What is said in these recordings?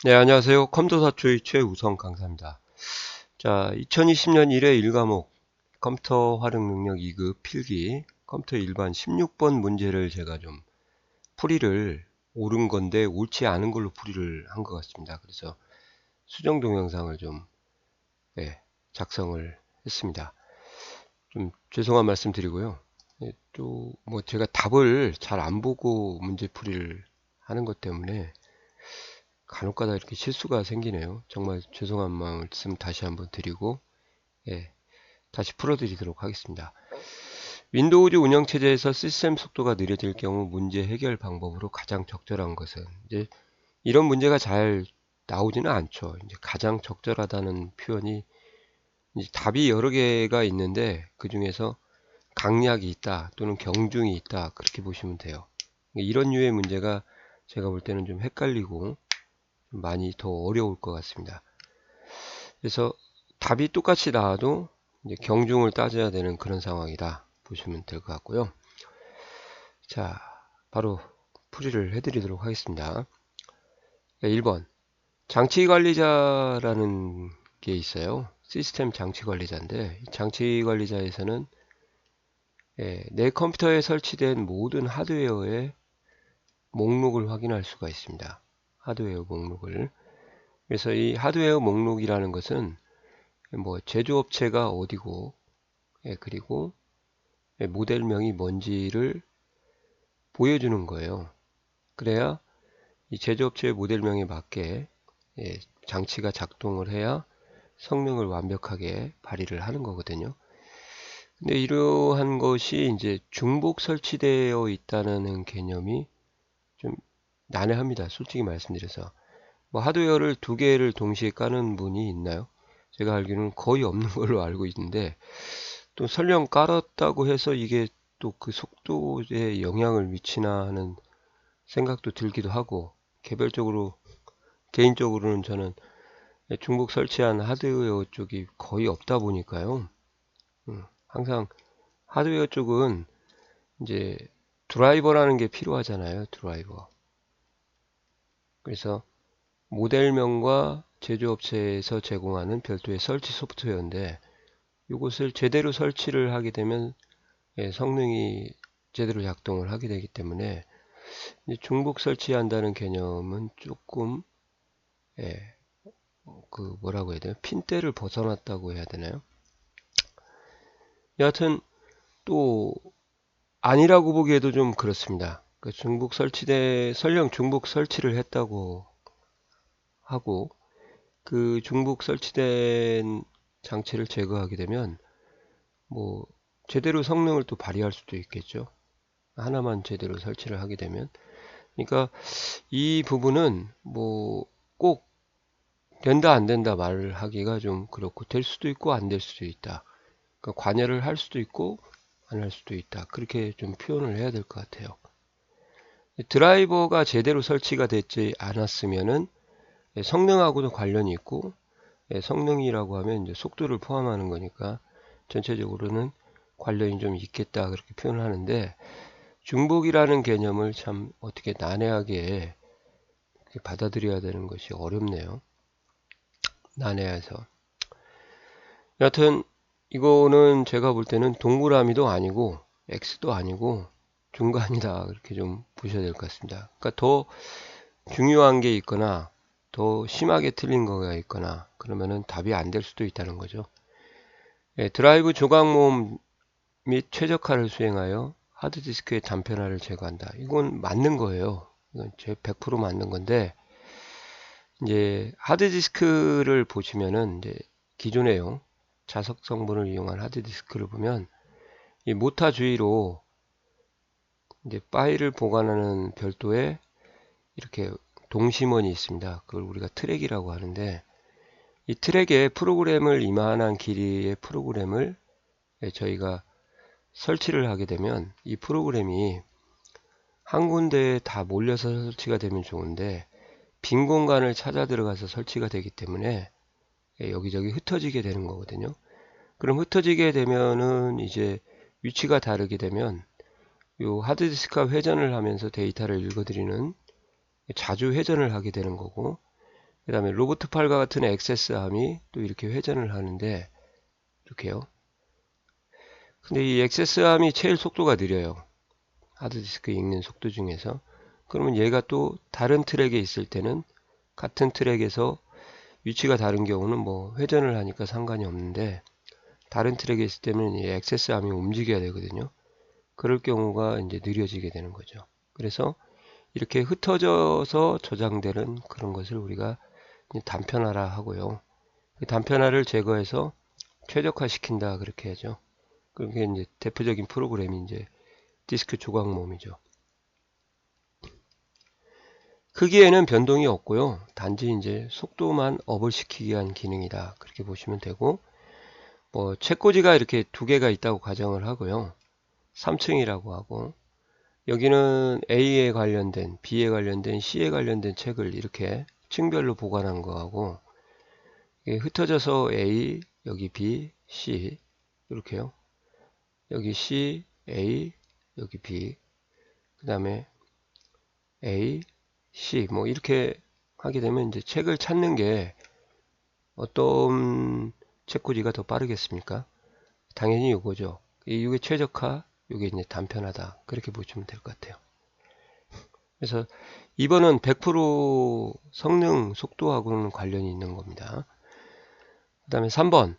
네, 안녕하세요. 컴퓨터사초의 최우성 강사입니다. 자, 2020년 1회 1과목 컴퓨터 활용 능력 2급 필기 컴퓨터 일반 16번 문제를 제가 좀 풀이를 옳은 건데 옳지 않은 걸로 풀이를 한 것 같습니다. 그래서 수정 동영상을 좀 네, 작성을 했습니다. 좀 죄송한 말씀 드리고요. 또 뭐 제가 답을 잘 안 보고 문제 풀이를 하는 것 때문에 간혹가다 이렇게 실수가 생기네요. 정말 죄송한 말씀 다시 한번 드리고 예, 다시 풀어드리도록 하겠습니다. 윈도우즈 운영체제에서 시스템 속도가 느려질 경우 문제 해결 방법으로 가장 적절한 것은 이제 이런 문제가 잘 나오지는 않죠. 이제 가장 적절하다는 표현이 이제 답이 여러 개가 있는데 그 중에서 강약이 있다 또는 경중이 있다 그렇게 보시면 돼요. 이런 류의 문제가 제가 볼 때는 좀 헷갈리고 많이 더 어려울 것 같습니다. 그래서 답이 똑같이 나와도 이제 경중을 따져야 되는 그런 상황이다 보시면 될 것 같고요. 자, 바로 풀이를 해드리도록 하겠습니다. 1번 장치관리자라는 게 있어요. 시스템 장치관리자인데 장치관리자에서는 내 컴퓨터에 설치된 모든 하드웨어의 목록을 확인할 수가 있습니다. 하드웨어 목록을. 그래서 이 하드웨어 목록이라는 것은 뭐 제조업체가 어디고 그리고 모델명이 뭔지를 보여주는 거예요. 그래야 이 제조업체의 모델명에 맞게 장치가 작동을 해야 성능을 완벽하게 발휘를 하는 거거든요. 근데 이러한 것이 이제 중복 설치되어 있다는 개념이 좀 난해합니다. 솔직히 말씀드려서. 뭐 하드웨어를 두 개를 동시에 까는 분이 있나요? 제가 알기로는 거의 없는 걸로 알고 있는데 또 설령 깔았다고 해서 이게 또 그 속도에 영향을 미치나 하는 생각도 들기도 하고 개인적으로는 저는 중복 설치한 하드웨어 쪽이 거의 없다 보니까요. 항상 하드웨어 쪽은 이제 드라이버라는 게 필요하잖아요. 드라이버. 그래서 모델명과 제조업체에서 제공하는 별도의 설치 소프트웨어인데 이것을 제대로 설치를 하게 되면 성능이 제대로 작동을 하게 되기 때문에 중복 설치한다는 개념은 조금 예, 그 뭐라고 해야 되나 핀대를 벗어났다고 해야 되나요? 여하튼 또 아니라고 보기에도 좀 그렇습니다. 그 중복 설치돼 설령 중복 설치를 했다고 하고 그 중복 설치된 장치를 제거하게 되면 뭐 제대로 성능을 또 발휘할 수도 있겠죠. 하나만 제대로 설치를 하게 되면 그러니까 이 부분은 뭐 꼭 된다 안 된다 말을 하기가 좀 그렇고 될 수도 있고 안 될 수도 있다. 그러니까 관여를 할 수도 있고 안 할 수도 있다. 그렇게 좀 표현을 해야 될 것 같아요. 드라이버가 제대로 설치가 되지 않았으면은 성능하고도 관련이 있고 성능이라고 하면 이제 속도를 포함하는 거니까 전체적으로는 관련이 좀 있겠다 그렇게 표현을 하는데 중복이라는 개념을 참 어떻게 난해하게 받아들여야 되는 것이 어렵네요. 난해해서. 여하튼 이거는 제가 볼 때는 동그라미도 아니고 X도 아니고 중간이다 그렇게 좀 보셔야 될 것 같습니다. 그러니까 더 중요한 게 있거나 더 심하게 틀린 거가 있거나 그러면은 답이 안 될 수도 있다는 거죠. 드라이브 조각 모음 및 최적화를 수행하여 하드디스크의 단편화를 제거한다. 이건 맞는 거예요. 이건 제 100% 맞는 건데 이제 하드디스크를 보시면은 이제 기존에요. 자석 성분을 이용한 하드디스크를 보면 이 모타 주위로 이제 파일을 보관하는 별도의 이렇게 동심원이 있습니다. 그걸 우리가 트랙이라고 하는데 이 트랙에 프로그램을 이만한 길이의 프로그램을 저희가 설치를 하게 되면 이 프로그램이 한 군데에 다 몰려서 설치가 되면 좋은데 빈 공간을 찾아 들어가서 설치가 되기 때문에 여기저기 흩어지게 되는 거거든요. 그럼 흩어지게 되면은 이제 위치가 다르게 되면 요 하드디스크가 회전을 하면서 데이터를 읽어드리는 자주 회전을 하게 되는 거고 그 다음에 로보트8과 같은 액세스함이 또 이렇게 회전을 하는데 이렇게요. 근데 이 액세스함이 제일 속도가 느려요. 하드디스크 읽는 속도 중에서. 그러면 얘가 또 다른 트랙에 있을 때는 같은 트랙에서 위치가 다른 경우는 뭐 회전을 하니까 상관이 없는데 다른 트랙에 있을 때는 이 액세스함이 움직여야 되거든요. 그럴 경우가 이제 느려지게 되는 거죠. 그래서 이렇게 흩어져서 저장되는 그런 것을 우리가 단편화라 하고요. 그 단편화를 제거해서 최적화시킨다 그렇게 하죠. 그게 이제 대표적인 프로그램이 이제 디스크 조각몸이죠. 크기에는 변동이 없고요. 단지 이제 속도만 업을 시키기 위한 기능이다. 그렇게 보시면 되고, 뭐 책꽂이가 이렇게 두 개가 있다고 가정을 하고요. 3층이라고 하고, 여기는 A에 관련된, B에 관련된, C에 관련된 책을 이렇게 층별로 보관한 거하고, 흩어져서 A, 여기 B, C 이렇게요. 여기 C, A, 여기 B, 그 다음에 A, C 뭐 이렇게 하게 되면 이제 책을 찾는 게 어떤 책꽂이가 더 빠르겠습니까? 당연히 이거죠. 이게 최적화, 이게 이제 단편하다. 그렇게 보시면 될 것 같아요. 그래서 2번은 100% 성능 속도하고는 관련이 있는 겁니다. 그 다음에 3번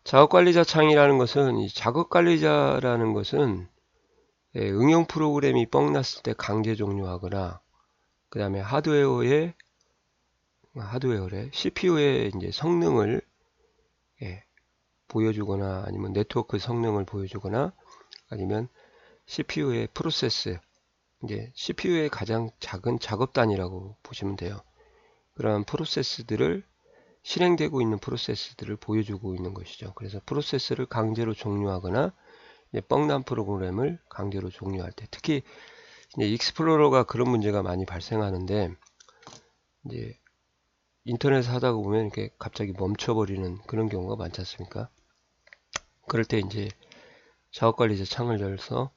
작업관리자 창이라는 것은 이 작업관리자라는 것은 응용 프로그램이 뻥났을 때 강제 종료하거나 그 다음에 하드웨어의 CPU의 이제 성능을 보여주거나 아니면 네트워크 성능을 보여주거나 아니면 CPU의 프로세스 이제 CPU의 가장 작은 작업 단위라고 보시면 돼요. 그러한 프로세스들을 실행되고 있는 프로세스들을 보여주고 있는 것이죠. 그래서 프로세스를 강제로 종료하거나 뻥난 프로그램을 강제로 종료할 때 특히 이제 익스플로러가 그런 문제가 많이 발생하는데 이제 인터넷 하다가 보면 이렇게 갑자기 멈춰버리는 그런 경우가 많지 않습니까? 그럴 때 이제 작업관리자 창을 열어서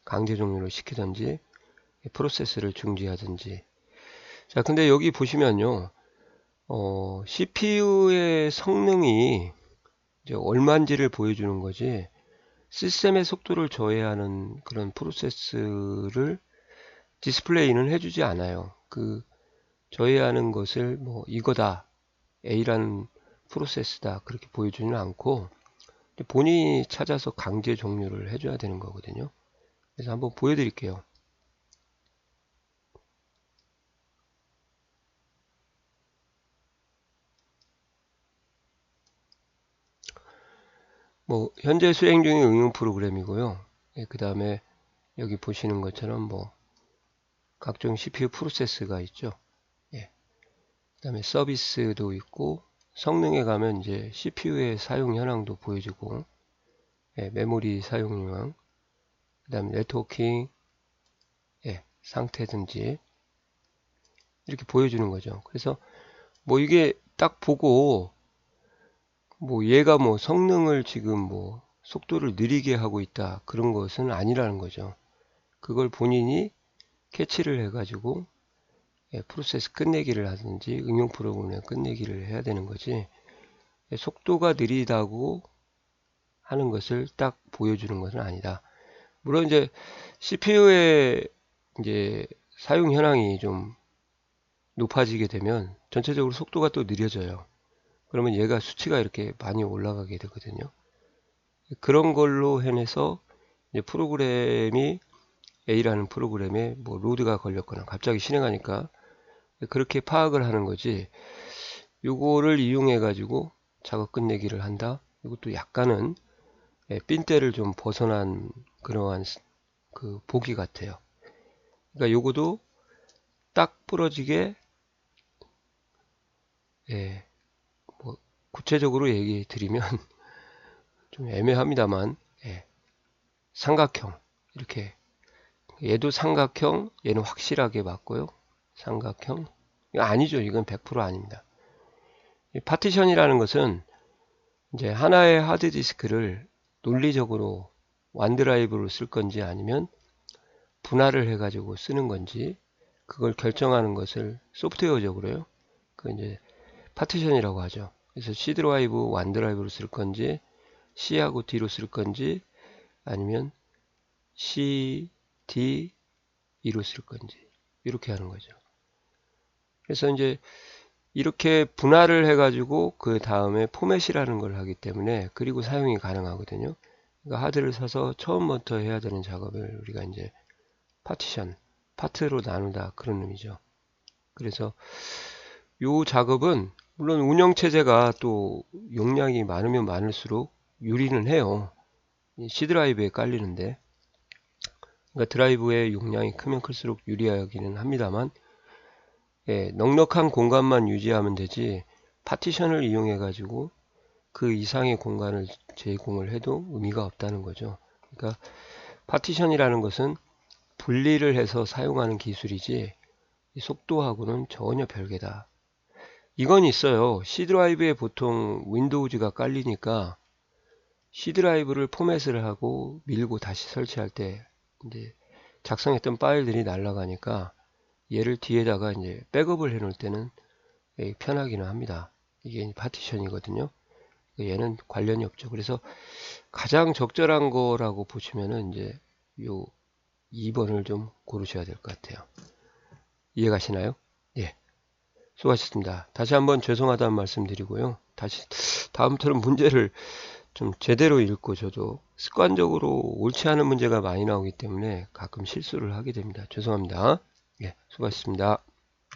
강제 종료를 시키든지 프로세스를 중지하든지. 자, 근데 여기 보시면요, CPU의 성능이 이제 얼마인지를 보여주는 거지, 시스템의 속도를 저해하는 그런 프로세스를 디스플레이는 해주지 않아요. 그 저해하는 것을 뭐 이거다, A라는 프로세스다 그렇게 보여주지는 않고 본인이 찾아서 강제 종료를 해줘야 되는 거거든요. 그래서 한번 보여드릴게요. 뭐 현재 수행 중인 응용 프로그램이고요. 그 다음에 여기 보시는 것처럼 뭐 각종 CPU 프로세스가 있죠. 예. 그 다음에 서비스도 있고 성능에 가면 이제 CPU의 사용 현황도 보여주고 메모리 사용 현황, 그 다음에 네트워킹 상태든지 이렇게 보여주는 거죠. 그래서 뭐 이게 딱 보고 뭐 얘가 뭐 성능을 지금 뭐 속도를 느리게 하고 있다 그런 것은 아니라는 거죠. 그걸 본인이 캐치를 해가지고 프로세스 끝내기를 하든지 응용 프로그램 끝내기를 해야 되는 거지 속도가 느리다고 하는 것을 딱 보여주는 것은 아니다. 물론 이제 CPU의 이제 사용 현황이 좀 높아지게 되면 전체적으로 속도가 또 느려져요. 그러면 얘가 수치가 이렇게 많이 올라가게 되거든요. 그런 걸로 해내서 이제 프로그램이 A라는 프로그램에 뭐 로드가 걸렸거나 갑자기 실행하니까 그렇게 파악을 하는 거지. 요거를 이용해 가지고 작업 끝내기를 한다. 이것도 약간은 삔대를 좀 벗어난 그러한 그 보기 같아요. 그러니까 요거도 딱 부러지게 뭐 구체적으로 얘기 드리면 좀 애매합니다만 삼각형 이렇게 얘도 삼각형 얘는 확실하게 맞고요. 삼각형 아니죠. 이건 100% 아닙니다. 파티션이라는 것은 이제 하나의 하드디스크를 논리적으로 완드라이브로 쓸 건지 아니면 분할을 해가지고 쓰는 건지 그걸 결정하는 것을 소프트웨어적으로요. 그 이제 파티션이라고 하죠. 그래서 C 드라이브, 원 드라이브로 쓸 건지, C하고 D로 쓸 건지, 아니면 C, D, E로 쓸 건지, 이렇게 하는 거죠. 그래서 이제 이렇게 분할을 해가지고 그 다음에 포맷이라는 걸 하기 때문에 그리고 사용이 가능하거든요. 그러니까 하드를 사서 처음부터 해야 되는 작업을 우리가 이제 파티션, 파트로 나누다 그런 의미죠. 그래서 요 작업은 물론 운영체제가 또 용량이 많으면 많을수록 유리는 해요. C 드라이브에 깔리는데, 그러니까 드라이브의 용량이 크면 클수록 유리하기는 합니다만, 예, 넉넉한 공간만 유지하면 되지 파티션을 이용해 가지고 그 이상의 공간을 제공을 해도 의미가 없다는 거죠. 그러니까 파티션이라는 것은 분리를 해서 사용하는 기술이지 속도하고는 전혀 별개다. 이건 있어요. C 드라이브에 보통 윈도우즈가 깔리니까 C 드라이브를 포맷을 하고 밀고 다시 설치할 때 이제 작성했던 파일들이 날아가니까 얘를 뒤에다가 이제 백업을 해 놓을 때는 편하기는 합니다. 이게 파티션이거든요. 얘는 관련이 없죠. 그래서 가장 적절한 거라고 보시면은 이제 요 2번을 좀 고르셔야 될 것 같아요. 이해가시나요? 예. 수고하셨습니다. 다시 한번 죄송하다는 말씀 드리고요. 다시 다음부터는 문제를 좀 제대로 읽고 저도 습관적으로 옳지 않은 문제가 많이 나오기 때문에 가끔 실수를 하게 됩니다. 죄송합니다. 예, 수고하셨습니다.